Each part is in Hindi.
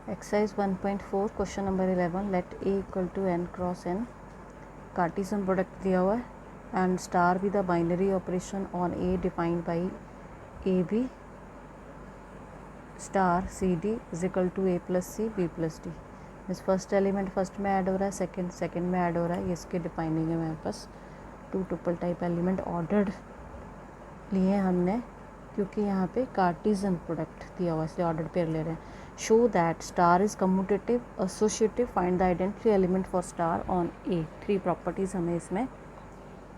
Exercise 1.4 question number 11 let a equal to n cross n cartesian product दिया हुआ है and star with the binary operation on a defined by a B star C d is equal to a plus C B plus d. Means first element first में ऐड हो रहा है, सेकेंड में ऐड हो रहा है। ये इसके डिफाइनिंग है मेरे पास। Two triple type element ordered लिए हैं हमने क्योंकि यहाँ पे कार्टिजन प्रोडक्ट दिया हुआ है इसलिए ऑर्डर पेयर ले रहे हैं। Show that star is commutative associative, find the identity element for star on A. 3 properties हमें इसमें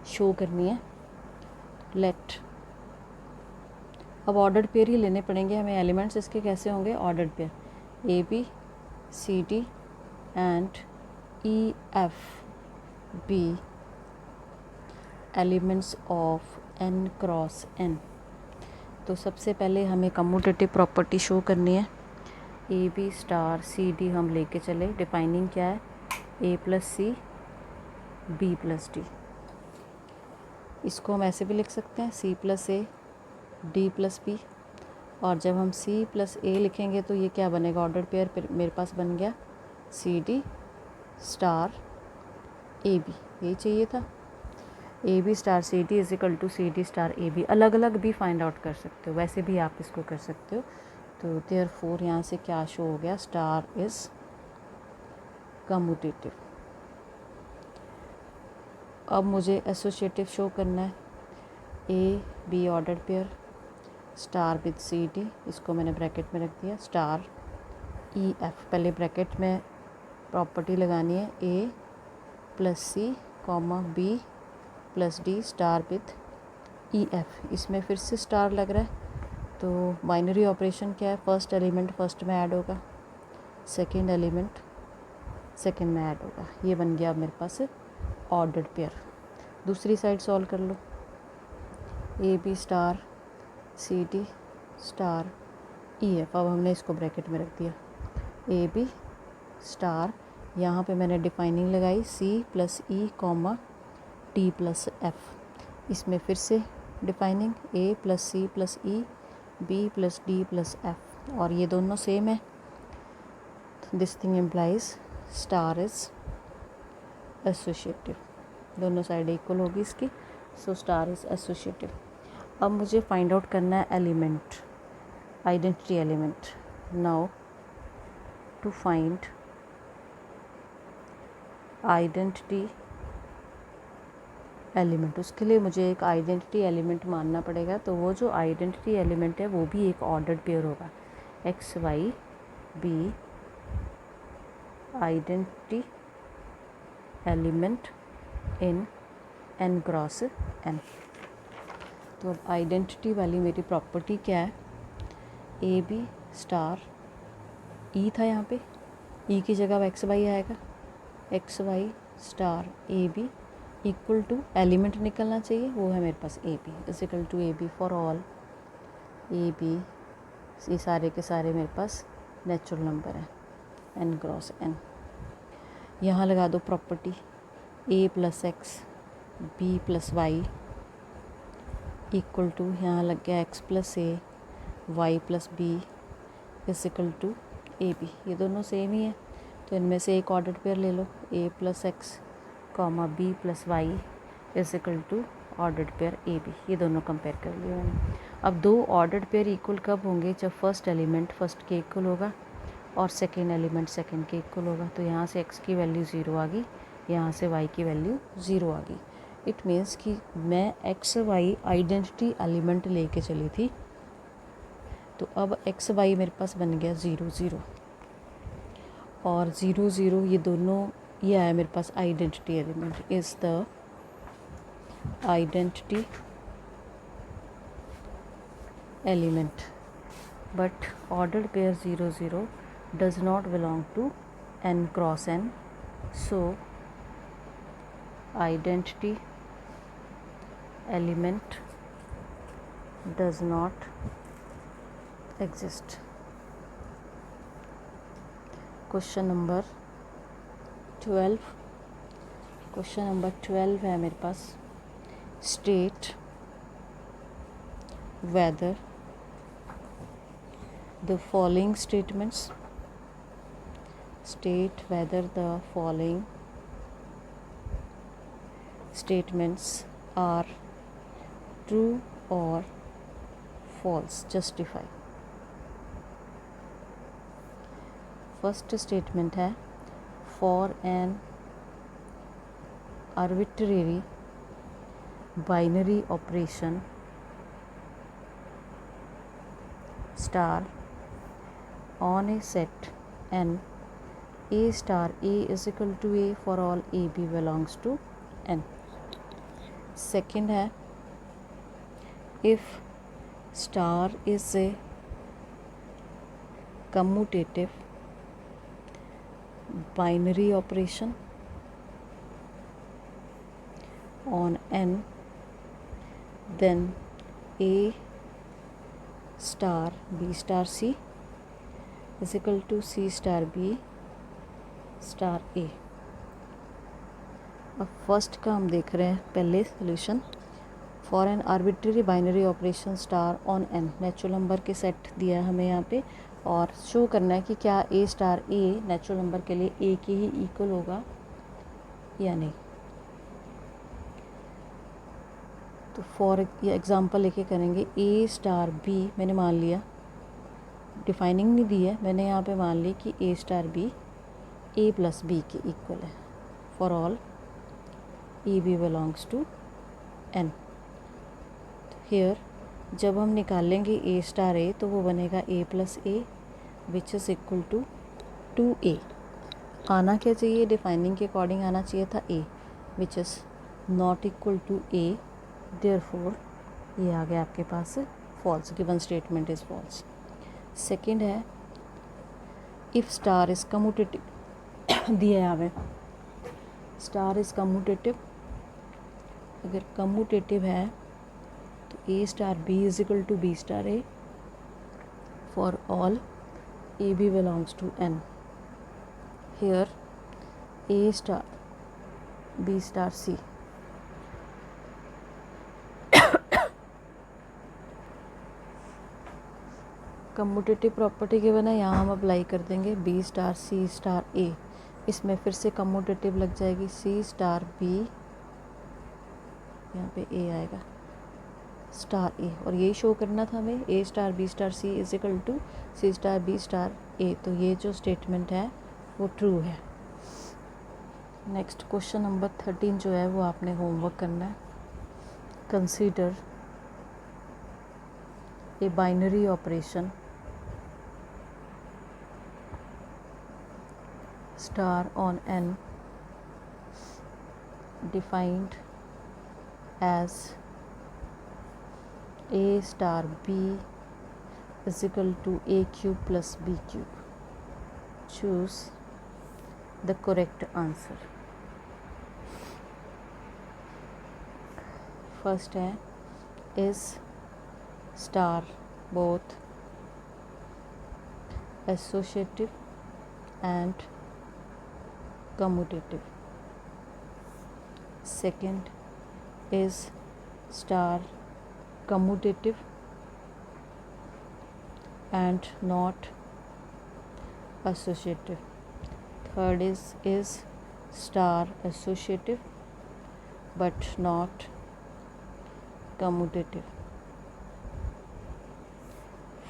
शो करनी है। लेट अब ऑर्डर्ड पेयर ही लेने पड़ेंगे हमें। एलिमेंट्स इसके कैसे होंगे? Ordered pair A b c d and e f be elements of n cross n। तो सबसे पहले हमें कम्यूटेटिव प्रॉपर्टी शो करनी है। A B star C D हम लेके चले। डिफाइनिंग क्या है? A plus C B plus D. इसको हम ऐसे भी लिख सकते हैं C plus A D plus B. और जब हम सी प्लस ए लिखेंगे तो ये क्या बनेगा? ऑर्डर पेयर मेरे पास बन गया सी डी स्टार ए बी। यही चाहिए था। A B star C d is equal to c D star A b. अलग अलग भी फाइंड आउट कर सकते हो, वैसे भी आप इसको कर सकते हो। तो देयरफॉर यहाँ से क्या शो हो गया? Star is commutative. अब मुझे एसोसिएटिव शो करना है। A B order pair star with C D, इसको मैंने ब्रैकेट में रख दिया। स्टार ई एफ, पहले ब्रैकेट में प्रॉपर्टी लगानी है A plus C comma B plus D star with E F. इसमें फिर से स्टार लग रहा है तो बाइनरी ऑपरेशन क्या है? फर्स्ट एलिमेंट फर्स्ट में ऐड होगा, सेकेंड एलिमेंट सेकेंड में ऐड होगा। ये बन गया अब मेरे पास ऑर्डर्ड पेयर। दूसरी साइड सॉल्व कर लो। A B star C D star E F. अब हमने इसको ब्रैकेट में रख दिया। ए बी स्टार, यहाँ पे मैंने डिफाइनिंग लगाई C plus E comma D plus F. इसमें फिर से defining A plus C plus E B plus D plus F, और ये दोनों सेम है। This thing implies star is associative. दोनों साइड इक्वल होगी इसकी, सो स्टार इज एसोसिएटिव। अब मुझे फाइंड आउट करना है element, identity element. Now to find identity element, उसके लिए मुझे एक आइडेंटिटी एलिमेंट मानना पड़ेगा। तो वो जो आइडेंटिटी एलिमेंट है वो भी एक ऑर्डर्ड पेयर होगा। X y be identity element in n cross n। तो अब आइडेंटिटी वाली मेरी प्रॉपर्टी क्या है? ए बी स्टार ई था, यहाँ पे ई की जगह एक्स वाई आएगा। X Y star A B equal to element निकलना चाहिए, वो है मेरे पास A B is equal to A B for all A B. ये सारे के सारे मेरे पास नेचुरल नंबर है n क्रॉस n। यहाँ लगा दो property A plus X B plus Y equal to, यहाँ लग गया X plus A Y plus B is equal to A B. ये दोनों सेम ही है तो इनमें से एक ऑर्डर पेयर ले लो। A plus X comma B plus Y is equal to ordered pair A B. ये दोनों कंपेयर कर लिया मैंने। अब दो ऑर्डर्ड पेयर इक्वल कब होंगे? जब फर्स्ट एलिमेंट फर्स्ट के इक्वल होगा और सेकेंड एलिमेंट सेकेंड के इक्वल होगा। तो यहाँ से x की वैल्यू 0 आ गई, यहाँ से y की वैल्यू 0 आ गई। इट मीन्स कि मैं एक्स वाई आइडेंटिटी एलिमेंट लेके चली थी, तो अब एक्स वाई मेरे पास बन गया 0 0 और 0 0। ये दोनों ये आया मेरे पास identity element is the identity element, but ordered pair 0 0 does not belong to n cross n, so identity element does not exist. Question number 12, question number 12 है मेरे पास। State whether the following statements state whether the following statements are true or false. Justify. First statement है for an arbitrary binary operation star on A set N A star A is equal to A for all A B belongs to N. Second है if star is a commutative binary operation on n, then a star b star c is equal to c star b star a. अब फर्स्ट का हम देख रहे हैं पहले solution. For an arbitrary binary operation star on N, natural number के सेट दिया है हमें यहाँ पे और शो करना है कि क्या ए स्टार ए नेचुरल नंबर के लिए ए के ही इक्वल होगा या नहीं. तो फॉर एग्जांपल लेके करेंगे ए स्टार बी. मैंने मान लिया, डिफाइनिंग नहीं दी है, मैंने यहाँ पे मान ली कि A star B A plus B के इक्वल है for all A B belongs to N. Here जब हम निकालेंगे ए स्टार ए तो वो बनेगा A plus A which is equal to 2a. आना क्या चाहिए, डिफाइनिंग के अकॉर्डिंग आना चाहिए था a which is not equal to a. Therefore ये आ गया आपके पास false. Given statement is false. Second है इफ़ स्टार इज़ कम्यूटेटिव दिया है हमें. स्टार इज़ कम्यूटेटिव, अगर कम्यूटेटिव है तो A star B is equal to B star A for all A B belongs to N. Here A star B star C. Commutative property के बना यहाँ हम अप्लाई कर देंगे बी स्टार सी स्टार ए. इसमें फिर से कम्यूटेटिव लग जाएगी सी स्टार बी, यहाँ पे ए आएगा स्टार ए और यही शो करना था हमें A star B star C is equal to C star B star A. तो ये जो स्टेटमेंट है वो ट्रू है. नेक्स्ट क्वेश्चन नंबर 13 जो है वो आपने होमवर्क करना है. Consider a binary operation star on N defined as a star b is equal to a cube plus b cube. Choose the correct answer. First है is star both associative and commutative. Second is star commutative and not associative. Third is star associative but not commutative.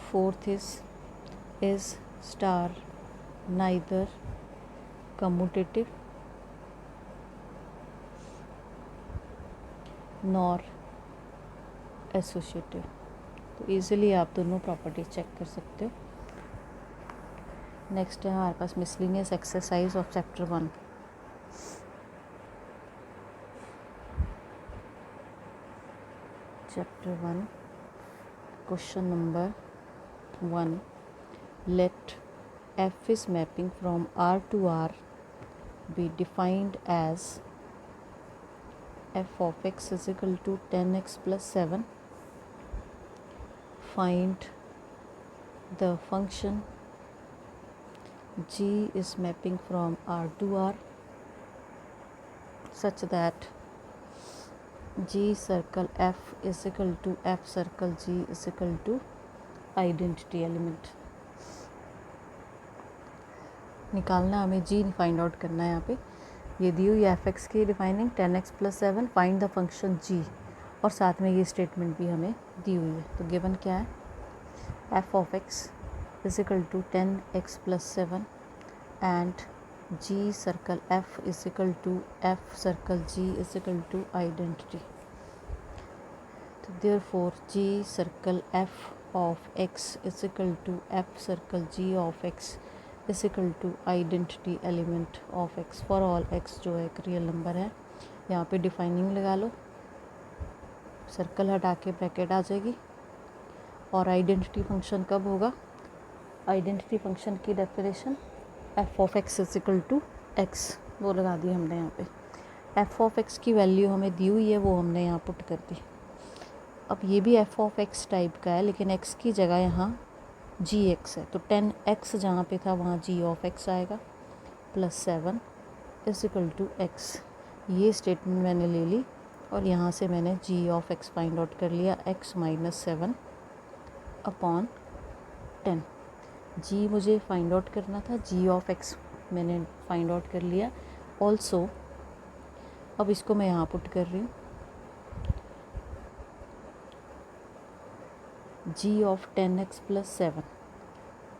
Fourth is star neither commutative nor associative. तो ईज़िली आप दोनों प्रॉपर्टी चेक कर सकते हो. नेक्स्ट है हमारे पास miscellaneous exercise of chapter 1. Chapter 1 question number 1. Let F is mapping from R to R be defined as f of x is equal to 10x plus 7. Find the function g is mapping from R to R such that g circle f is equal to f circle g is equal to identity element. निकालना हमें जी फाइंड आउट करना है। यहाँ पे ये दी हुई एफ एक्स की defining 10x + 7 find the function G, और साथ में ये स्टेटमेंट भी हमें दी हुई है। तो गिवन क्या है, F of x is equal to 10x + 7 and G circle F is equal to F circle G is equal to identity. तो therefore G circle F of x is equal to F circle G of x is equal to identity element of X for all X, जो एक रियल नंबर है। यहाँ पे डिफाइनिंग लगा लो, सर्कल हटा के ब्रैकेट आ जाएगी, और आइडेंटिटी फंक्शन कब होगा, आइडेंटिटी फंक्शन की definition f of x is equal to x, वो लगा दी हमने यहाँ पे। एफ ऑफ एक्स की वैल्यू हमें दी हुई है, वो हमने यहाँ पुट कर दी। अब ये भी एफ ऑफ एक्स टाइप का है, लेकिन एक्स की जगह यहाँ जी एक्स है, तो 10x जहाँ पे था वहाँ जी ऑफ एक्स आएगा + 7 इज इक्वल टू एक्स। ये स्टेटमेंट मैंने ले ली, और यहाँ से मैंने जी ऑफ एक्स फाइंड आउट कर लिया, x - 7 / 10। जी मुझे फाइंड आउट करना था, जी ऑफ एक्स मैंने फाइंड आउट कर लिया ऑल्सो। अब इसको मैं यहाँ पुट कर रही हूँ, G of 10x + 7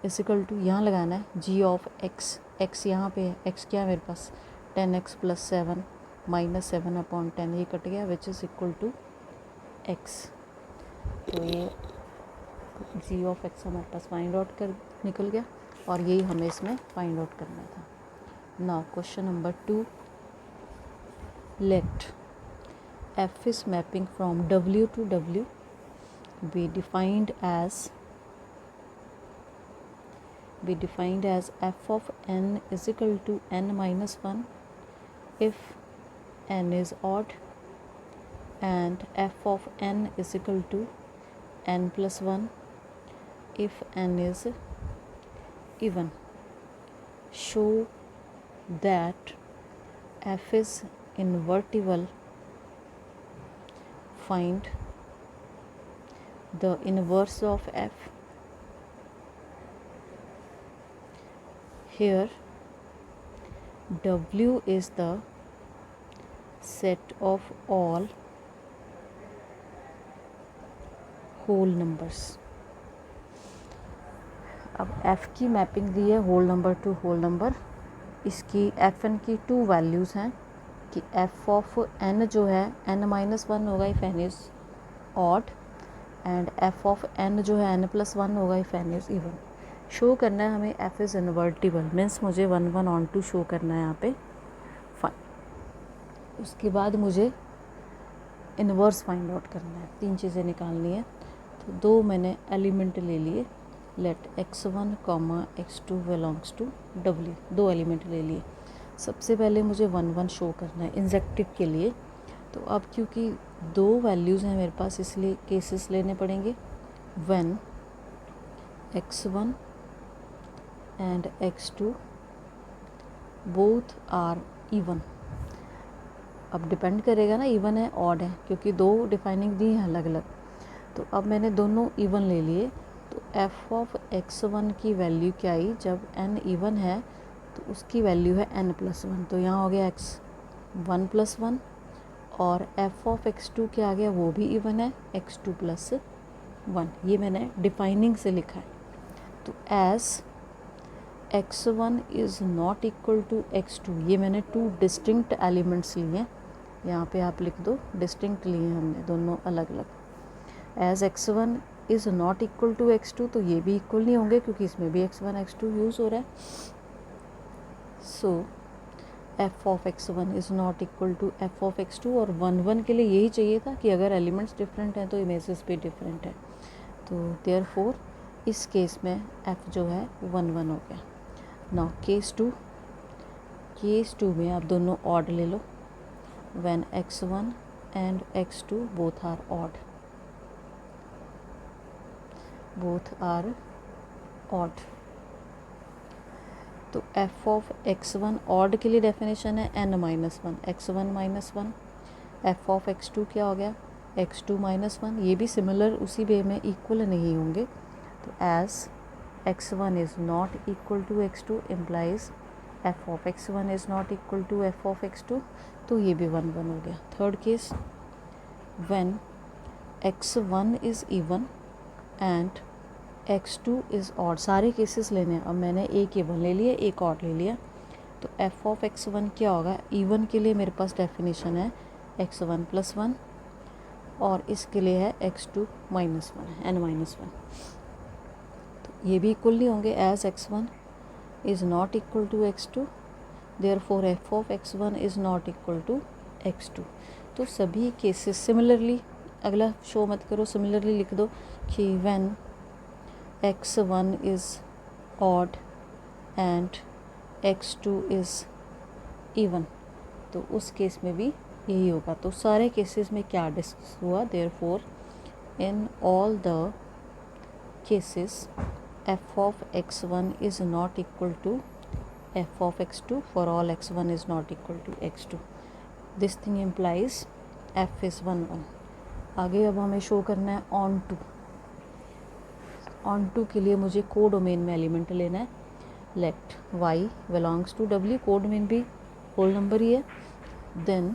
is equal to, यहाँ लगाना है जी ऑफ एक्स, एक्स यहाँ पे है, एक्स क्या है मेरे पास 10x + 7 - 7 / 10, ये कट गया, which is equal to x. तो ये जी ऑफ एक्स हमारे पास फाइंड आउट कर निकल गया, और यही हमें इसमें फाइंड आउट करना था। Now question number 2, let F is mapping from W to W be defined as f of n is equal to n - 1 if n is odd, and f of n is equal to n + 1 if n is even. Show that f is invertible. Find the inverse of f. Here W is the set of all whole numbers. अब f की मैपिंग दी है whole number to whole number. इसकी एफ एन की 2 वैल्यूज़ हैं कि f ऑफ n जो है n - 1 होगा if n is odd, and f of n जो है n + 1 होगा if n is even. Show करना है हमें f इज़ इन्वर्टिबल, मीन्स मुझे 1 1 ऑन टू शो करना है यहाँ पे। फाइन, उसके बाद मुझे इन्वर्स फाइंड आउट करना है, 3 चीज़ें निकालनी है। तो 2 मैंने एलिमेंट ले लिए, let x1, x2 belongs to W, 2 element ले लिए। सबसे पहले मुझे 1 1 शो करना है इंजेक्टिव के लिए। तो अब क्योंकि 2 वैल्यूज़ हैं मेरे पास, इसलिए केसेस लेने पड़ेंगे। When x1 and x2 both are even. अब डिपेंड करेगा ना इवन है ऑड है, क्योंकि 2 डिफाइनिंग दी हैं अलग अलग। तो अब मैंने दोनों इवन ले लिए, तो f ऑफ x1 की वैल्यू क्या आई, जब n इवन है तो उसकी वैल्यू है n + 1, तो यहाँ हो गया x 1 + 1, और f ऑफ x2 क्या आ गया, वो भी इवन है x2 + 1। ये मैंने डिफाइनिंग से लिखा है। तो as x1 is not equal to x2, ये मैंने 2 डिस्टिंक्ट एलिमेंट्स लिए हैं, यहाँ पे आप लिख दो डिस्टिंक्ट लिए हैं हमने दोनों अलग अलग। As x1 is not equal to x2, तो ये भी इक्वल नहीं होंगे क्योंकि इसमें भी x1 x2 यूज़ हो रहा है। So f of x1 is not equal to f of x2, और 1 1 के लिए यही चाहिए था कि अगर एलिमेंट्स डिफरेंट हैं तो इमेजेस भी डिफरेंट है। तो देयरफॉर इस केस में f जो है 1 1 हो गया। नाउ केस 2 में आप दोनों ऑड ले लो। When x1 and x2 both are odd, तो f ऑफ x1 ऑड के लिए डेफिनेशन है n - 1, x1 - 1। f of x2 क्या हो गया, x2 - 1। ये भी सिमिलर उसी वे में इक्वल नहीं होंगे। तो as x1 is not equal to x2 implies f of x one is not equal to f of x two, तो ये भी 1 1 हो गया। Third case, when x one is even and x two is odd. सारे केसेस लेने हैं। अब मैंने एक इवन ले लिया, एक ऑड ले लिया, तो एफ ऑफ एक्स वन क्या होगा? इवन के लिए मेरे पास डेफिनेशन है एक्स वन प्लस वन, और इसके लिए है x two minus one, n minus one. तो ये भी इक्वल नहीं होंगे, as x one is not equal to x two, therefore f of x one is not equal to x two. तो सभी केसेस सिमिलरली, अगला शो मत करो, सिमिलरली लिख दो कि when x one is odd and x two is even, तो उस केस में भी यही होगा। तो सारे केसेस में क्या डिस्कस हुआ? Therefore in all the cases f of x one is not equal to f of x two for all x one is not equal to x two. This thing implies F is 1 1। आगे अब हमें शो करना है ऑन टू। ऑन टू के लिए मुझे को डोमेन में एलिमेंट लेना है। लेट वाई बिलोंग्स टू डब्ल्यू, को डोमेन भी होल नंबर ही है। Then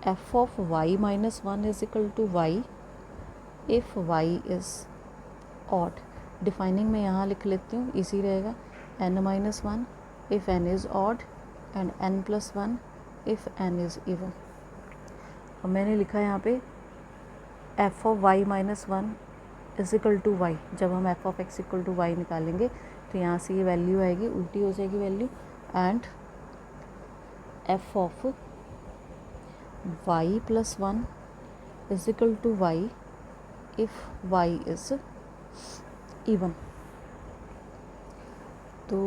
f of y minus one is equal to y if y is odd. Defining में यहाँ लिख लेती हूँ, इजी रहेगा। N minus one if N is odd and n plus one if N is even. और मैंने लिखा है यहाँ पे f of y minus one is equal to y. जब हम F of x equal to y निकालेंगे तो यहाँ से ये वैल्यू आएगी, उल्टी हो जाएगी value, and F of y plus one is equal to y if y is even. तो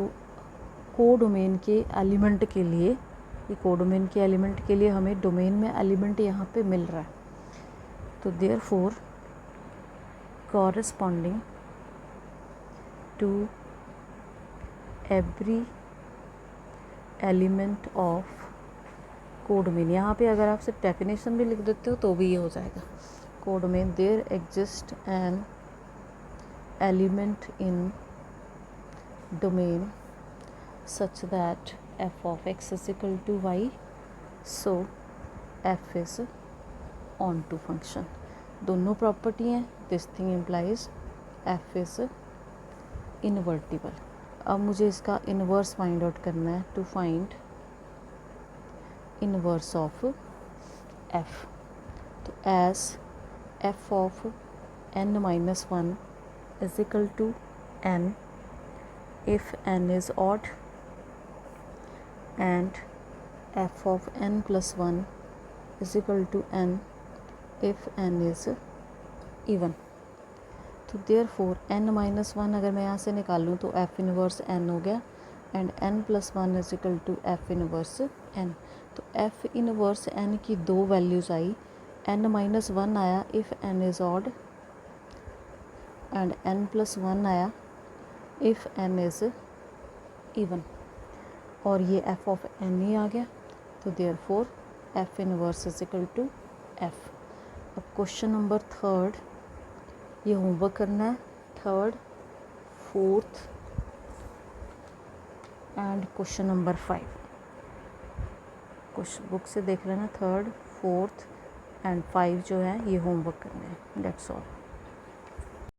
को डोमेन के एलिमेंट के लिए, ये को डोमेन के एलिमेंट के लिए हमें डोमेन में एलिमेंट यहाँ पे मिल रहा है। तो therefore corresponding to every element of codomain, यहाँ पे अगर आप सिर्फ डेफिनेशन भी लिख देते हो तो भी ये हो जाएगा। Codomain, there exist an element in domain such that F of x is equal to Y, so F is onto function. दोनों प्रॉपर्टी हैं। This thing implies F is invertible. अब मुझे इसका इनवर्स फाइंड आउट करना है। To find inverse of F, तो as F of N minus one is equal to N if N is odd and F of N plus one is equal to N if N is even. तो देयरफॉर एन माइनस वन अगर मैं यहाँ से निकालूँ तो एफ इनवर्स एन हो गया, and n plus one is equal to f inverse n. तो एफ इनवर्स एन की दो वैल्यूज़ आई, एन माइनस वन आया if N is odd, and n plus one आया इफ़ एन इज़ इवन, और ये एफ ऑफ एन ही आ गया। तो therefore f inverse is equal to f. अब क्वेश्चन नंबर थर्ड, ये होमवर्क करना है, third, fourth and question number 5। Question book से देख लेना, थर्ड, फोर्थ एंड 5 जो है ये होमवर्क करना है। That's all.